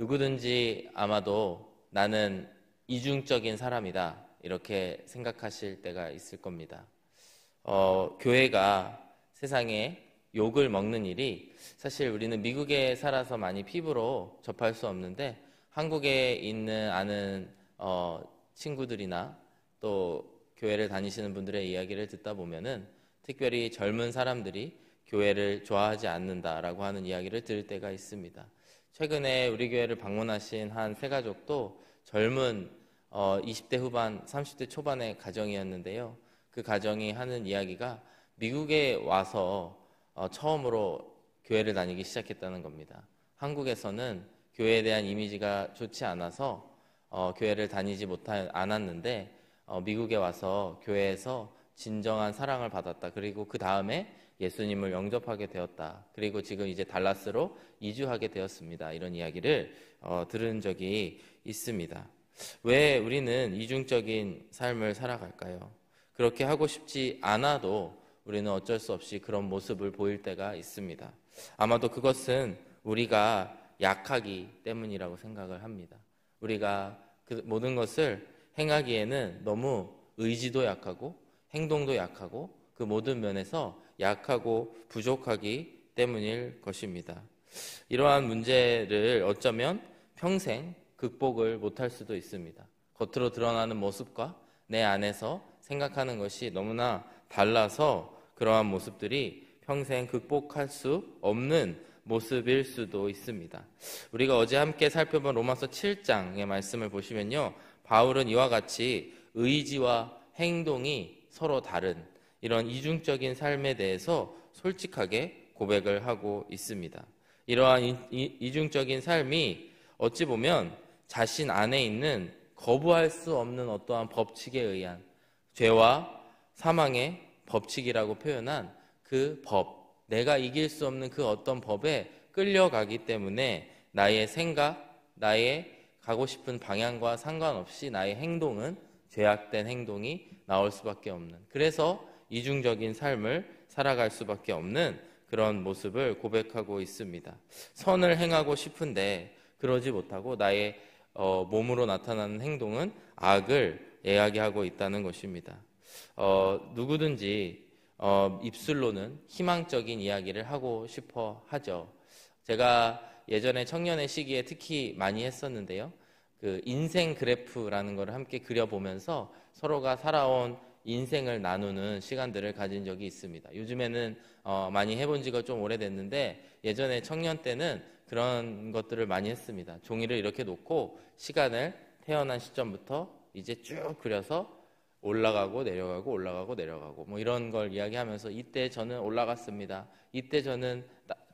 누구든지 아마도 나는 이중적인 사람이다 이렇게 생각하실 때가 있을 겁니다. 교회가 세상에 욕을 먹는 일이 사실 우리는 미국에 살아서 많이 피부로 접할 수 없는데 한국에 있는 아는 친구들이나 또 교회를 다니시는 분들의 이야기를 듣다 보면은 특별히 젊은 사람들이 교회를 좋아하지 않는다라고 하는 이야기를 들을 때가 있습니다. 최근에 우리 교회를 방문하신 한 세 가족도 젊은 20대 후반, 30대 초반의 가정이었는데요. 그 가정이 하는 이야기가 미국에 와서 처음으로 교회를 다니기 시작했다는 겁니다. 한국에서는 교회에 대한 이미지가 좋지 않아서 교회를 다니지 않았는데 미국에 와서 교회에서 진정한 사랑을 받았다. 그리고 그 다음에 예수님을 영접하게 되었다. 그리고 지금 이제 달라스로 이주하게 되었습니다. 이런 이야기를 들은 적이 있습니다. 왜 우리는 이중적인 삶을 살아갈까요? 그렇게 하고 싶지 않아도 우리는 어쩔 수 없이 그런 모습을 보일 때가 있습니다. 아마도 그것은 우리가 약하기 때문이라고 생각을 합니다. 우리가 그 모든 것을 행하기에는 너무 의지도 약하고 행동도 약하고 그 모든 면에서 약하고 부족하기 때문일 것입니다. 이러한 문제를 어쩌면 평생 극복을 못할 수도 있습니다. 겉으로 드러나는 모습과 내 안에서 생각하는 것이 너무나 달라서 그러한 모습들이 평생 극복할 수 없는 모습일 수도 있습니다. 우리가 어제 함께 살펴본 로마서 7장의 말씀을 보시면요, 바울은 이와 같이 의지와 행동이 서로 다른 이런 이중적인 삶에 대해서 솔직하게 고백을 하고 있습니다. 이러한 이중적인 삶이 어찌 보면 자신 안에 있는 거부할 수 없는 어떠한 법칙에 의한 죄와 사망의 법칙이라고 표현한 그 법, 내가 이길 수 없는 그 어떤 법에 끌려가기 때문에 나의 생각, 나의 가고 싶은 방향과 상관없이 나의 행동은 죄악된 행동이 나올 수밖에 없는, 그래서 이중적인 삶을 살아갈 수밖에 없는 그런 모습을 고백하고 있습니다. 선을 행하고 싶은데 그러지 못하고 나의 몸으로 나타나는 행동은 악을 이야기하고 있다는 것입니다. 누구든지 입술로는 희망적인 이야기를 하고 싶어 하죠. 제가 예전에 청년의 시기에 특히 많이 했었는데요. 그 인생 그래프라는 걸 함께 그려보면서 서로가 살아온 인생을 나누는 시간들을 가진 적이 있습니다. 요즘에는 많이 해본 지가 좀 오래됐는데 예전에 청년 때는 그런 것들을 많이 했습니다. 종이를 이렇게 놓고 시간을 태어난 시점부터 이제 쭉 그려서 올라가고 내려가고 올라가고 내려가고 뭐 이런 걸 이야기하면서 이때 저는 올라갔습니다. 이때 저는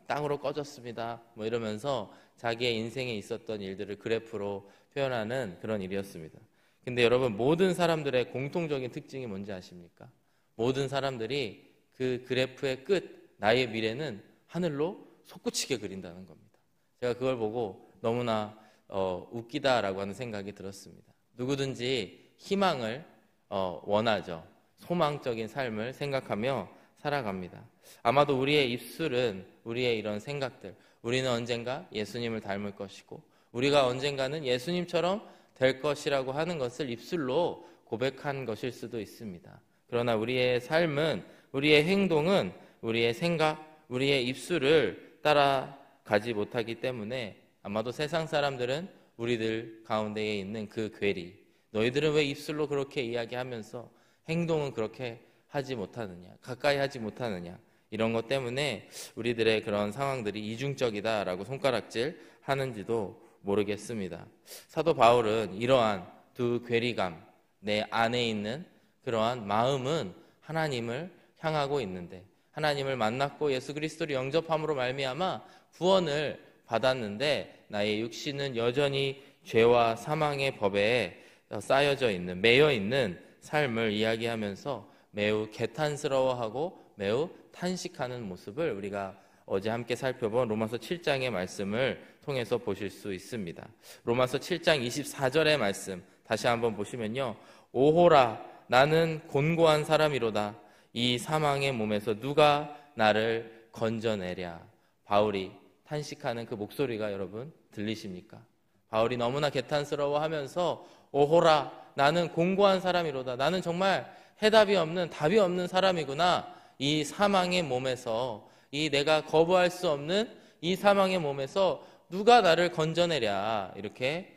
땅으로 꺼졌습니다. 뭐 이러면서 자기의 인생에 있었던 일들을 그래프로 표현하는 그런 일이었습니다. 근데 여러분, 모든 사람들의 공통적인 특징이 뭔지 아십니까? 모든 사람들이 그 그래프의 끝, 나의 미래는 하늘로 솟구치게 그린다는 겁니다. 제가 그걸 보고 너무나 웃기다라고 하는 생각이 들었습니다. 누구든지 희망을 원하죠. 소망적인 삶을 생각하며 살아갑니다. 아마도 우리의 입술은 우리의 이런 생각들, 우리는 언젠가 예수님을 닮을 것이고 우리가 언젠가는 예수님처럼 될 것이라고 하는 것을 입술로 고백한 것일 수도 있습니다. 그러나 우리의 삶은, 우리의 행동은 우리의 생각, 우리의 입술을 따라가지 못하기 때문에 아마도 세상 사람들은 우리들 가운데에 있는 그 괴리, 너희들은 왜 입술로 그렇게 이야기하면서 행동은 그렇게 하지 못하느냐, 가까이 하지 못하느냐, 이런 것 때문에 우리들의 그런 상황들이 이중적이다라고 손가락질 하는지도 모르겠습니다. 사도 바울은 이러한 두 괴리감, 내 안에 있는 그러한 마음은 하나님을 향하고 있는데, 하나님을 만났고 예수 그리스도를 영접함으로 말미암아 구원을 받았는데 나의 육신은 여전히 죄와 사망의 법에 쌓여져 있는, 매여 있는 삶을 이야기하면서 매우 개탄스러워하고 매우 탄식하는 모습을 우리가 어제 함께 살펴본 로마서 7장의 말씀을 통해서 보실 수 있습니다. 로마서 7장 24절의 말씀 다시 한번 보시면요, 오호라 나는 곤고한 사람이로다. 이 사망의 몸에서 누가 나를 건져내랴. 바울이 탄식하는 그 목소리가 여러분 들리십니까? 바울이 너무나 개탄스러워하면서 오호라, 나는 공고한 사람이로다. 나는 정말 해답이 없는, 답이 없는 사람이구나. 이 사망의 몸에서, 이 내가 거부할 수 없는 이 사망의 몸에서 누가 나를 건져내랴, 이렇게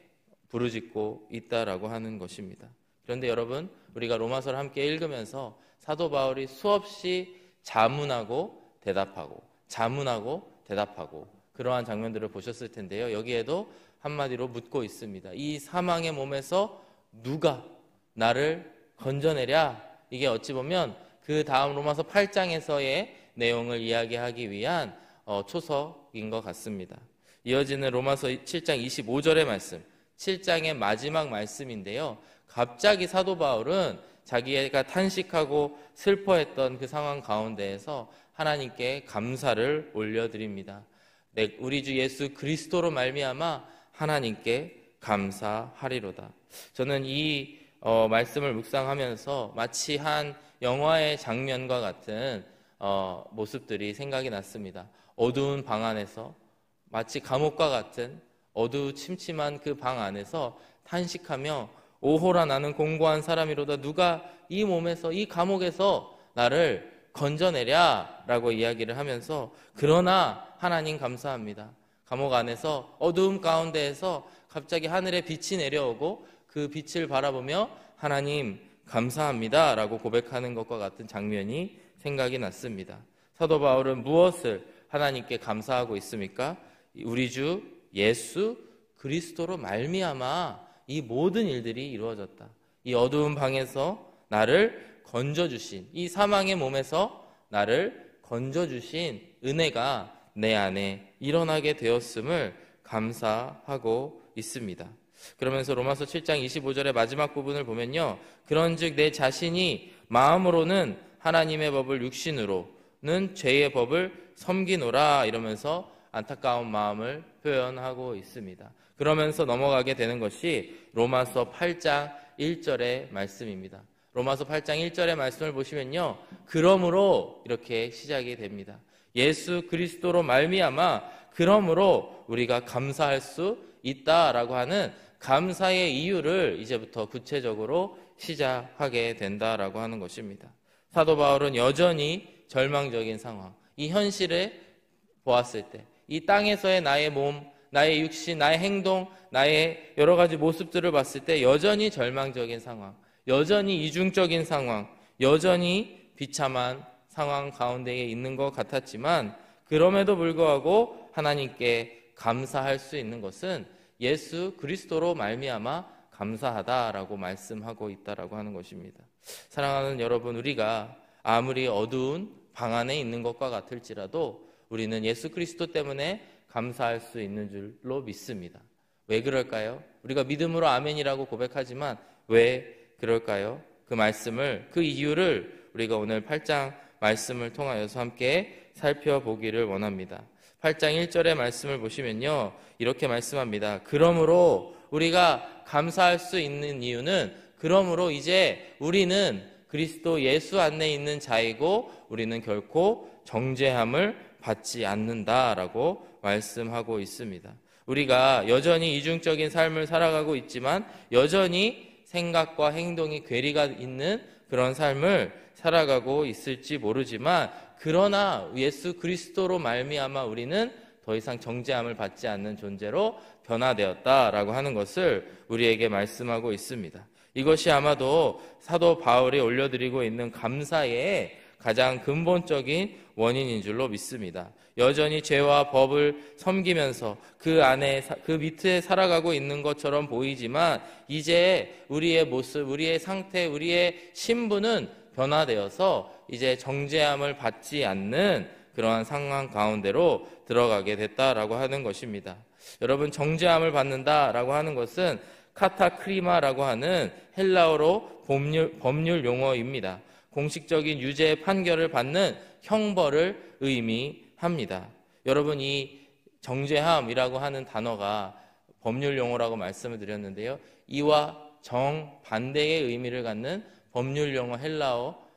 부르짖고 있다라고 하는 것입니다. 그런데 여러분, 우리가 로마서를 함께 읽으면서 사도 바울이 수없이 자문하고 대답하고 자문하고 대답하고 그러한 장면들을 보셨을 텐데요. 여기에도 한마디로 묻고 있습니다. 이 사망의 몸에서 누가 나를 건져내랴? 이게 어찌 보면 그 다음 로마서 8장에서의 내용을 이야기하기 위한 초석인 것 같습니다. 이어지는 로마서 7장 25절의 말씀, 7장의 마지막 말씀인데요. 갑자기 사도 바울은 자기가 탄식하고 슬퍼했던 그 상황 가운데에서 하나님께 감사를 올려드립니다. 우리 주 예수 그리스도로 말미암아 하나님께 감사하리로다. 저는 이 말씀을 묵상하면서 마치 한 영화의 장면과 같은 모습들이 생각이 났습니다. 어두운 방 안에서 마치 감옥과 같은 어두침침한 그 방 안에서 탄식하며 오호라 나는 공고한 사람이로다. 누가 이 몸에서 이 감옥에서 나를 건져내랴 라고 이야기를 하면서 그러나 하나님 감사합니다. 감옥 안에서 어두움 가운데에서 갑자기 하늘에 빛이 내려오고 그 빛을 바라보며 하나님 감사합니다 라고 고백하는 것과 같은 장면이 생각이 났습니다. 사도 바울은 무엇을 하나님께 감사하고 있습니까? 우리 주 예수 그리스도로 말미암아 이 모든 일들이 이루어졌다. 이 어두운 방에서 나를 건져주신, 이 사망의 몸에서 나를 건져주신 은혜가 내 안에 일어나게 되었음을 감사하고 있습니다. 그러면서 로마서 7장 25절의 마지막 부분을 보면요. 그런즉 내 자신이 마음으로는 하나님의 법을 육신으로는 죄의 법을 섬기노라 이러면서 안타까운 마음을 표현하고 있습니다. 그러면서 넘어가게 되는 것이 로마서 8장 1절의 말씀입니다. 로마서 8장 1절의 말씀을 보시면요. 그러므로 이렇게 시작이 됩니다. 예수 그리스도로 말미암아 그러므로 우리가 감사할 수 있다라고 하는 감사의 이유를 이제부터 구체적으로 시작하게 된다라고 하는 것입니다. 사도 바울은 여전히 절망적인 상황, 이 현실을 보았을 때 이 땅에서의 나의 몸, 나의 육신, 나의 행동, 나의 여러 가지 모습들을 봤을 때 여전히 절망적인 상황, 여전히 이중적인 상황, 여전히 비참한 상황 가운데에 있는 것 같았지만 그럼에도 불구하고 하나님께 감사할 수 있는 것은 예수 그리스도로 말미암아 감사하다라고 말씀하고 있다라고 하는 것입니다. 사랑하는 여러분, 우리가 아무리 어두운 방 안에 있는 것과 같을지라도 우리는 예수 그리스도 때문에 감사할 수 있는 줄로 믿습니다. 왜 그럴까요? 우리가 믿음으로 아멘이라고 고백하지만 왜 그럴까요? 그 말씀을, 그 이유를 우리가 오늘 8장 말씀을 통하여서 함께 살펴보기를 원합니다. 8장 1절의 말씀을 보시면요. 이렇게 말씀합니다. 그러므로 우리가 감사할 수 있는 이유는 그러므로 이제 우리는 그리스도 예수 안에 있는 자이고 우리는 결코 정죄함을 받지 않는다라고 말씀하고 있습니다. 우리가 여전히 이중적인 삶을 살아가고 있지만 여전히 생각과 행동이 괴리가 있는 그런 삶을 살아가고 있을지 모르지만 그러나 예수 그리스도로 말미암아 우리는 더 이상 정죄함을 받지 않는 존재로 변화되었다라고 하는 것을 우리에게 말씀하고 있습니다. 이것이 아마도 사도 바울이 올려드리고 있는 감사의 가장 근본적인 원인인 줄로 믿습니다. 여전히 죄와 법을 섬기면서 그 안에 그 밑에 살아가고 있는 것처럼 보이지만 이제 우리의 모습, 우리의 상태, 우리의 신분은 변화되어서 이제 정죄함을 받지 않는 그러한 상황 가운데로 들어가게 됐다라고 하는 것입니다. 여러분, 정죄함을 받는다라고 하는 것은 카타크리마라고 하는 헬라어로 법률 용어입니다. 공식적인 유죄 판결을 받는 형벌을 의미합니다. 여러분, 이 정죄함이라고 하는 단어가 법률 용어라고 말씀을 드렸는데요. 이와 정반대의 의미를 갖는 법률 용어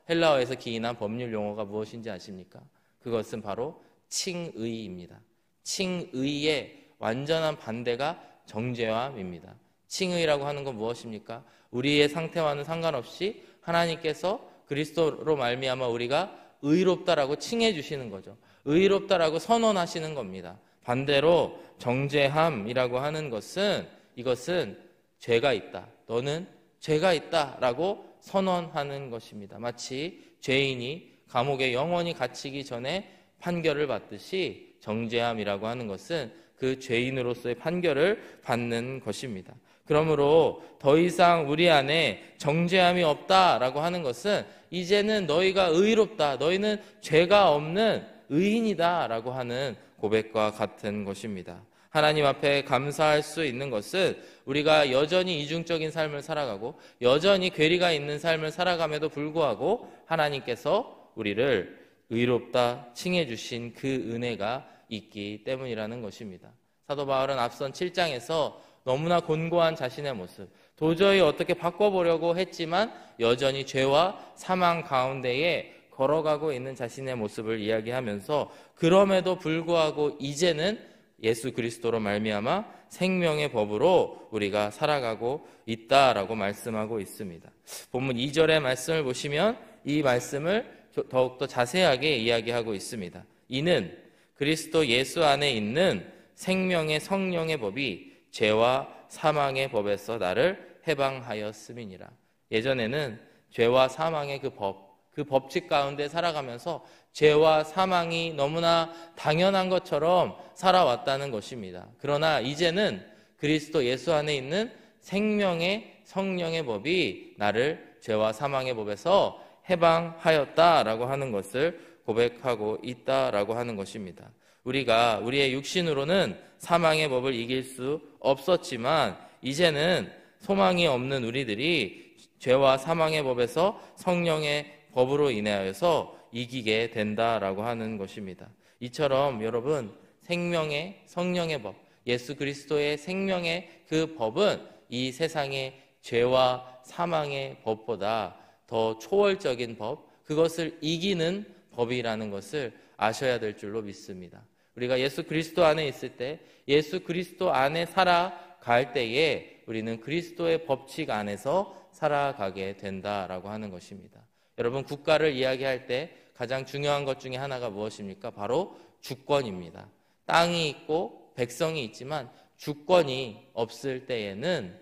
헬라어에서 기인한 법률 용어가 무엇인지 아십니까? 그것은 바로 칭의입니다. 칭의의 완전한 반대가 정죄함입니다. 칭의라고 하는 건 무엇입니까? 우리의 상태와는 상관없이 하나님께서 그리스도로 말미암아 우리가 의롭다라고 칭해 주시는 거죠. 의롭다라고 선언하시는 겁니다. 반대로 정죄함이라고 하는 것은 이것은 죄가 있다. 너는 죄가 있다라고 선언하는 것입니다. 마치 죄인이 감옥에 영원히 갇히기 전에 판결을 받듯이 정죄함이라고 하는 것은 그 죄인으로서의 판결을 받는 것입니다. 그러므로 더 이상 우리 안에 정죄함이 없다라고 하는 것은 이제는 너희가 의롭다, 너희는 죄가 없는 의인이다라고 하는 고백과 같은 것입니다. 하나님 앞에 감사할 수 있는 것은 우리가 여전히 이중적인 삶을 살아가고 여전히 괴리가 있는 삶을 살아감에도 불구하고 하나님께서 우리를 의롭다 칭해 주신 그 은혜가 있기 때문이라는 것입니다. 사도 바울은 앞선 7장에서 너무나 곤고한 자신의 모습, 도저히 어떻게 바꿔보려고 했지만 여전히 죄와 사망 가운데에 걸어가고 있는 자신의 모습을 이야기하면서 그럼에도 불구하고 이제는 예수 그리스도로 말미암아 생명의 법으로 우리가 살아가고 있다라고 말씀하고 있습니다. 본문 2절의 말씀을 보시면 이 말씀을 더욱더 자세하게 이야기하고 있습니다. 이는 그리스도 예수 안에 있는 생명의 성령의 법이 죄와 사망의 법에서 나를 해방하였음이니라. 예전에는 죄와 사망의 그 법칙 가운데 살아가면서 죄와 사망이 너무나 당연한 것처럼 살아왔다는 것입니다. 그러나 이제는 그리스도 예수 안에 있는 생명의 성령의 법이 나를 죄와 사망의 법에서 해방하였다라고 하는 것을 고백하고 있다라고 하는 것입니다. 우리가 우리의 육신으로는 사망의 법을 이길 수 없었지만 이제는 소망이 없는 우리들이 죄와 사망의 법에서 성령의 법으로 인하여서 이기게 된다라고 하는 것입니다. 이처럼 여러분 생명의 성령의 법, 예수 그리스도의 생명의 그 법은 이 세상의 죄와 사망의 법보다 더 초월적인 법, 그것을 이기는 법이라는 것을 아셔야 될 줄로 믿습니다. 우리가 예수 그리스도 안에 있을 때, 예수 그리스도 안에 살아갈 때에 우리는 그리스도의 법칙 안에서 살아가게 된다라고 하는 것입니다. 여러분, 국가를 이야기할 때 가장 중요한 것 중에 하나가 무엇입니까? 바로 주권입니다. 땅이 있고 백성이 있지만 주권이 없을 때에는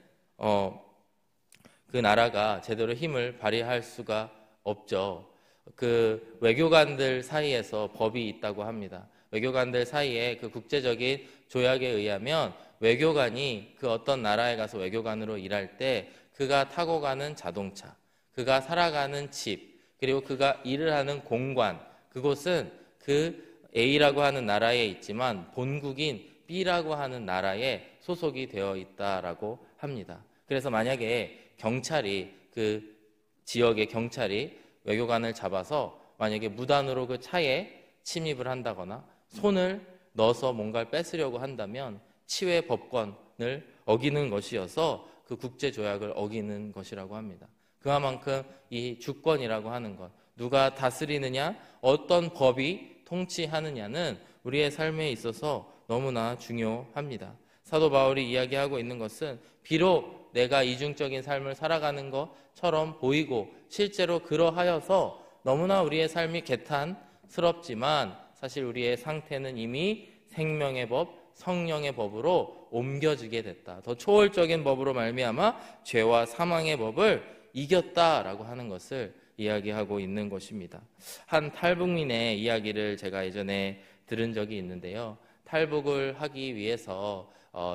그 나라가 제대로 힘을 발휘할 수가 없죠. 그 외교관들 사이에서 법이 있다고 합니다. 외교관들 사이에 그 국제적인 조약에 의하면 외교관이 그 어떤 나라에 가서 외교관으로 일할 때 그가 타고 가는 자동차, 그가 살아가는 집, 그리고 그가 일을 하는 공관, 그곳은 그 A라고 하는 나라에 있지만 본국인 B라고 하는 나라에 소속이 되어 있다라고 합니다. 그래서 만약에 경찰이 그 지역의 경찰이 외교관을 잡아서 만약에 무단으로 그 차에 침입을 한다거나 손을 넣어서 뭔가를 뺏으려고 한다면 치외 법권을 어기는 것이어서 그 국제조약을 어기는 것이라고 합니다. 그만큼 이 주권이라고 하는 것, 누가 다스리느냐, 어떤 법이 통치하느냐는 우리의 삶에 있어서 너무나 중요합니다. 사도 바울이 이야기하고 있는 것은 비록 내가 이중적인 삶을 살아가는 것처럼 보이고 실제로 그러하여서 너무나 우리의 삶이 개탄스럽지만 사실 우리의 상태는 이미 생명의 법, 성령의 법으로 옮겨지게 됐다. 더 초월적인 법으로 말미암아 죄와 사망의 법을 이겼다라고 하는 것을 이야기하고 있는 것입니다. 한 탈북민의 이야기를 제가 예전에 들은 적이 있는데요. 탈북을 하기 위해서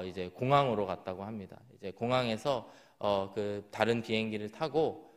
이제 공항으로 갔다고 합니다. 이제 공항에서 그 다른 비행기를 타고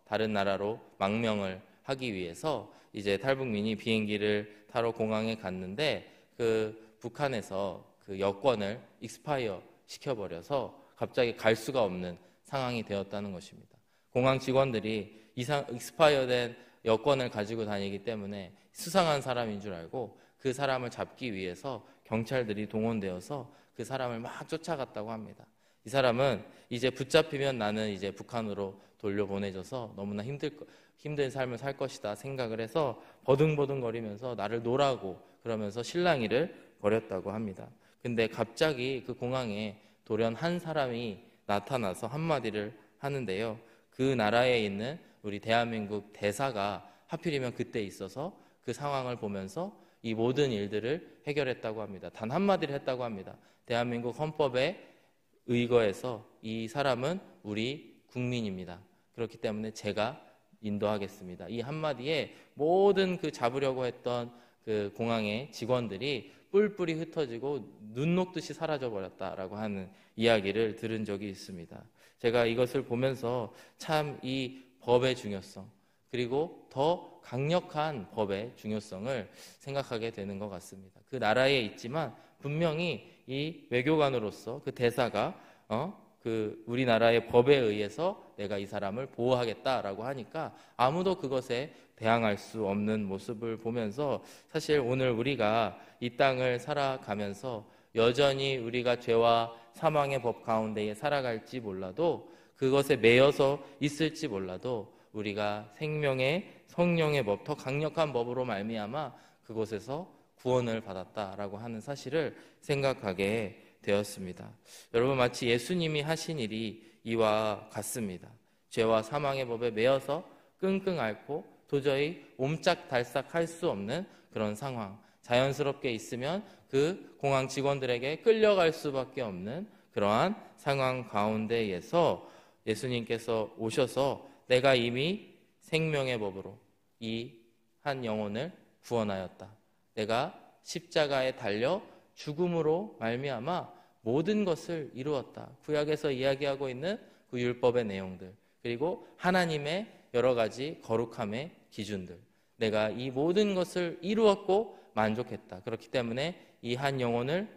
다른 나라로 망명을 하기 위해서 이제 탈북민이 비행기를 타러 공항에 갔는데 그 북한에서 그 여권을 익스파이어 시켜버려서 갑자기 갈 수가 없는 상황이 되었다는 것입니다. 공항 직원들이 익스파이어된 여권을 가지고 다니기 때문에 수상한 사람인 줄 알고 그 사람을 잡기 위해서 경찰들이 동원되어서 그 사람을 막 쫓아갔다고 합니다. 이 사람은 이제 붙잡히면 나는 이제 북한으로 돌려보내져서 너무나 힘든 삶을 살 것이다 생각을 해서 버둥버둥거리면서 나를 놓으라고 그러면서 실랑이를 벌였다고 합니다. 근데 갑자기 그 공항에 돌연 한 사람이 나타나서 한마디를 하는데요. 그 나라에 있는 우리 대한민국 대사가 하필이면 그때 있어서 그 상황을 보면서 이 모든 일들을 해결했다고 합니다. 단 한마디를 했다고 합니다. 대한민국 헌법에 의거해서 이 사람은 우리 국민입니다. 그렇기 때문에 제가 인도하겠습니다. 이 한마디에 모든 그 잡으려고 했던 그 공항의 직원들이 뿔뿔이 흩어지고 눈 녹듯이 사라져버렸다라고 하는 이야기를 들은 적이 있습니다. 제가 이것을 보면서 참 이 법의 중요성, 그리고 더 강력한 법의 중요성을 생각하게 되는 것 같습니다. 그 나라에 있지만 분명히 이 외교관으로서 그 대사가 그 우리나라의 법에 의해서 내가 이 사람을 보호하겠다라고 하니까 아무도 그것에 대항할 수 없는 모습을 보면서 사실 오늘 우리가 이 땅을 살아가면서 여전히 우리가 죄와 사망의 법 가운데에 살아갈지 몰라도, 그것에 매여서 있을지 몰라도 우리가 생명의 성령의 법, 더 강력한 법으로 말미암아 그곳에서 구원을 받았다라고 하는 사실을 생각하게 되었습니다. 여러분, 마치 예수님이 하신 일이 이와 같습니다. 죄와 사망의 법에 매여서 끙끙 앓고 도저히 옴짝달싹할 수 없는 그런 상황, 자연스럽게 있으면 그 공항 직원들에게 끌려갈 수밖에 없는 그러한 상황 가운데에서 예수님께서 오셔서 내가 이미 생명의 법으로 이 한 영혼을 구원하였다. 내가 십자가에 달려 죽음으로 말미암아 모든 것을 이루었다. 구약에서 이야기하고 있는 그 율법의 내용들, 그리고 하나님의 여러 가지 거룩함의 기준들, 내가 이 모든 것을 이루었고 만족했다. 그렇기 때문에 이 한 영혼을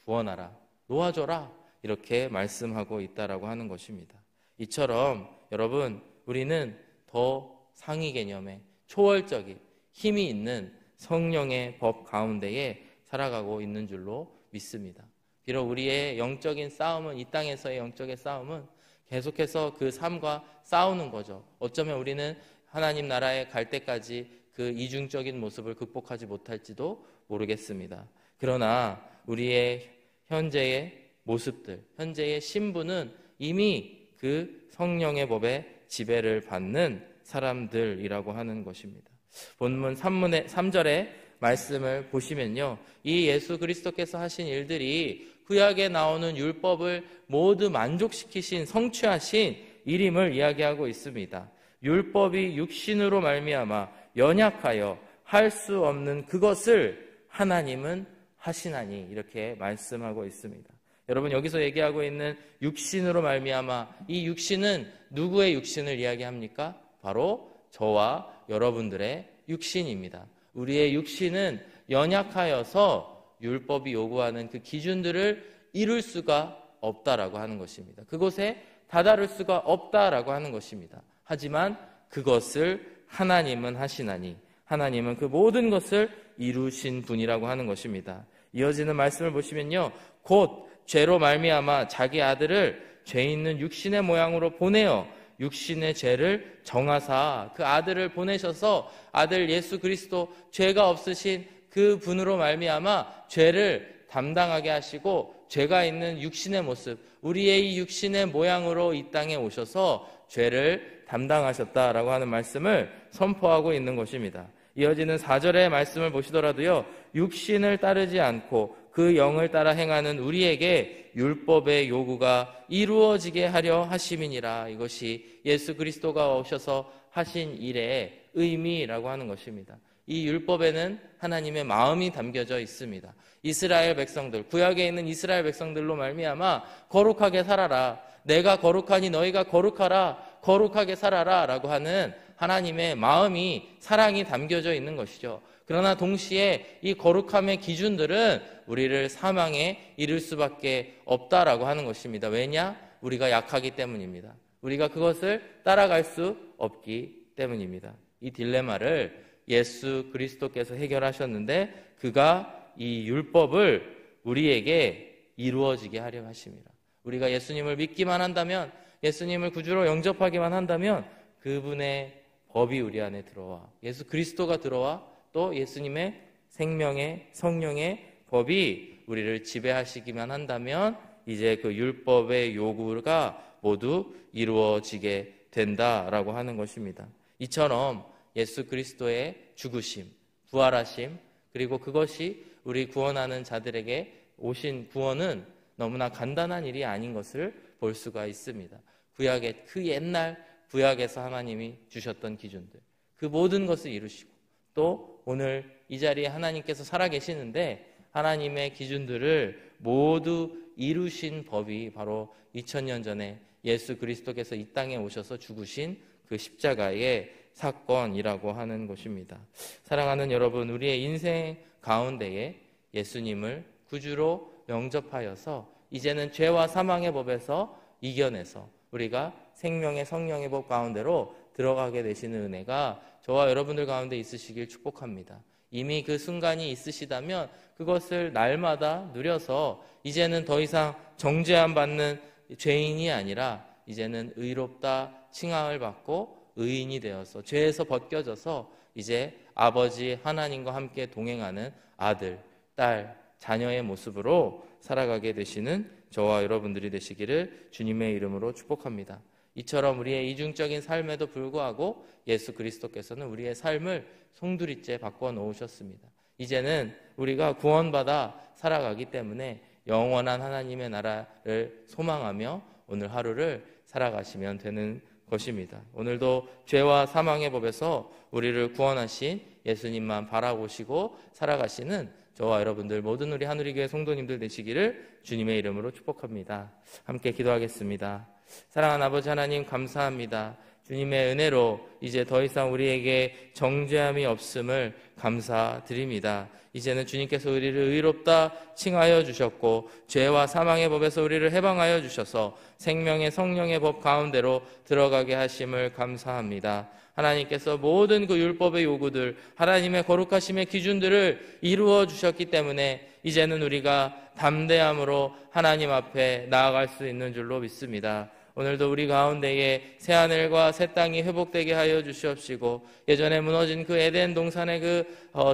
구원하라, 놓아줘라, 이렇게 말씀하고 있다라고 하는 것입니다. 이처럼 여러분, 우리는 더 상위 개념의 초월적인 힘이 있는 성령의 법 가운데에 살아가고 있는 줄로 믿습니다. 비록 우리의 영적인 싸움은, 이 땅에서의 영적인 싸움은 계속해서 그 삶과 싸우는 거죠. 어쩌면 우리는 하나님 나라에 갈 때까지 그 이중적인 모습을 극복하지 못할지도 모르겠습니다. 그러나 우리의 현재의 모습들, 현재의 신분은 이미 그 성령의 법에 지배를 받는 사람들이라고 하는 것입니다. 본문 3절의 말씀을 보시면요, 이 예수 그리스도께서 하신 일들이 구약에 나오는 율법을 모두 만족시키신, 성취하신 일임을 이야기하고 있습니다. 율법이 육신으로 말미암아 연약하여 할 수 없는 그것을 하나님은 하시나니, 이렇게 말씀하고 있습니다. 여러분, 여기서 얘기하고 있는 육신으로 말미암아, 이 육신은 누구의 육신을 이야기합니까? 바로 저와 여러분들의 육신입니다. 우리의 육신은 연약하여서 율법이 요구하는 그 기준들을 이룰 수가 없다라고 하는 것입니다. 그곳에 다다를 수가 없다라고 하는 것입니다. 하지만 그것을 하나님은 하시나니, 하나님은 그 모든 것을 이루신 분이라고 하는 것입니다. 이어지는 말씀을 보시면요, 곧 죄로 말미암아 자기 아들을 죄 있는 육신의 모양으로 보내어 육신의 죄를 정하사, 그 아들을 보내셔서 아들 예수 그리스도, 죄가 없으신 그 분으로 말미암아 죄를 담당하게 하시고, 죄가 있는 육신의 모습, 우리의 이 육신의 모양으로 이 땅에 오셔서 죄를 담당하셨다라고 하는 말씀을 선포하고 있는 것입니다. 이어지는 4절의 말씀을 보시더라도요, 육신을 따르지 않고 그 영을 따라 행하는 우리에게 율법의 요구가 이루어지게 하려 하심이니라. 이것이 예수 그리스도가 오셔서 하신 일의 의미라고 하는 것입니다. 이 율법에는 하나님의 마음이 담겨져 있습니다. 이스라엘 백성들, 구약에 있는 이스라엘 백성들로 말미암아 거룩하게 살아라, 내가 거룩하니 너희가 거룩하라, 거룩하게 살아라 라고 하는 하나님의 마음이, 사랑이 담겨져 있는 것이죠. 그러나 동시에 이 거룩함의 기준들은 우리를 사망에 이를 수밖에 없다라고 하는 것입니다. 왜냐? 우리가 약하기 때문입니다. 우리가 그것을 따라갈 수 없기 때문입니다. 이 딜레마를 예수 그리스도께서 해결하셨는데, 그가 이 율법을 우리에게 이루어지게 하려 하십니다. 우리가 예수님을 믿기만 한다면, 예수님을 구주로 영접하기만 한다면 그분의 법이 우리 안에 들어와, 예수 그리스도가 들어와 또 예수님의 생명의 성령의 법이 우리를 지배하시기만 한다면 이제 그 율법의 요구가 모두 이루어지게 된다라고 하는 것입니다. 이처럼 예수 그리스도의 죽으심, 부활하심, 그리고 그것이 우리 구원하는 자들에게 오신 구원은 너무나 간단한 일이 아닌 것을 볼 수가 있습니다. 구약의 그 옛날 구약에서 하나님이 주셨던 기준들, 그 모든 것을 이루시고 또 오늘 이 자리에 하나님께서 살아계시는데 하나님의 기준들을 모두 이루신 법이 바로 2000년 전에 예수 그리스도께서 이 땅에 오셔서 죽으신 그 십자가의 사건이라고 하는 것입니다. 사랑하는 여러분, 우리의 인생 가운데에 예수님을 구주로 영접하여서 이제는 죄와 사망의 법에서 이겨내서 우리가 생명의 성령의 법 가운데로 들어가게 되시는 은혜가 저와 여러분들 가운데 있으시길 축복합니다. 이미 그 순간이 있으시다면 그것을 날마다 누려서 이제는 더 이상 정죄함 받는 죄인이 아니라 이제는 의롭다 칭함을 받고 의인이 되어서 죄에서 벗겨져서 이제 아버지 하나님과 함께 동행하는 아들, 딸, 자녀의 모습으로 살아가게 되시는 저와 여러분들이 되시기를 주님의 이름으로 축복합니다. 이처럼 우리의 이중적인 삶에도 불구하고 예수 그리스도께서는 우리의 삶을 송두리째 바꿔 놓으셨습니다. 이제는 우리가 구원받아 살아가기 때문에 영원한 하나님의 나라를 소망하며 오늘 하루를 살아가시면 되는 것입니다. 오늘도 죄와 사망의 법에서 우리를 구원하신 예수님만 바라보시고 살아가시는 저와 여러분들 모든 우리 하누리교회 성도님들 되시기를 주님의 이름으로 축복합니다. 함께 기도하겠습니다. 사랑하는 아버지 하나님, 감사합니다. 주님의 은혜로 이제 더 이상 우리에게 정죄함이 없음을 감사드립니다. 이제는 주님께서 우리를 의롭다 칭하여 주셨고 죄와 사망의 법에서 우리를 해방하여 주셔서 생명의 성령의 법 가운데로 들어가게 하심을 감사합니다. 하나님께서 모든 그 율법의 요구들, 하나님의 거룩하심의 기준들을 이루어 주셨기 때문에 이제는 우리가 담대함으로 하나님 앞에 나아갈 수 있는 줄로 믿습니다. 오늘도 우리 가운데에 새하늘과 새 땅이 회복되게 하여 주시옵시고 예전에 무너진 그 에덴 동산의 그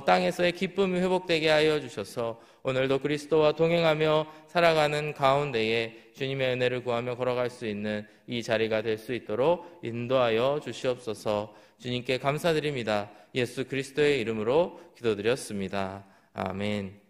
땅에서의 기쁨이 회복되게 하여 주셔서 오늘도 그리스도와 동행하며 살아가는 가운데에 주님의 은혜를 구하며 걸어갈 수 있는 이 자리가 될 수 있도록 인도하여 주시옵소서. 주님께 감사드립니다. 예수 그리스도의 이름으로 기도드렸습니다. 아멘.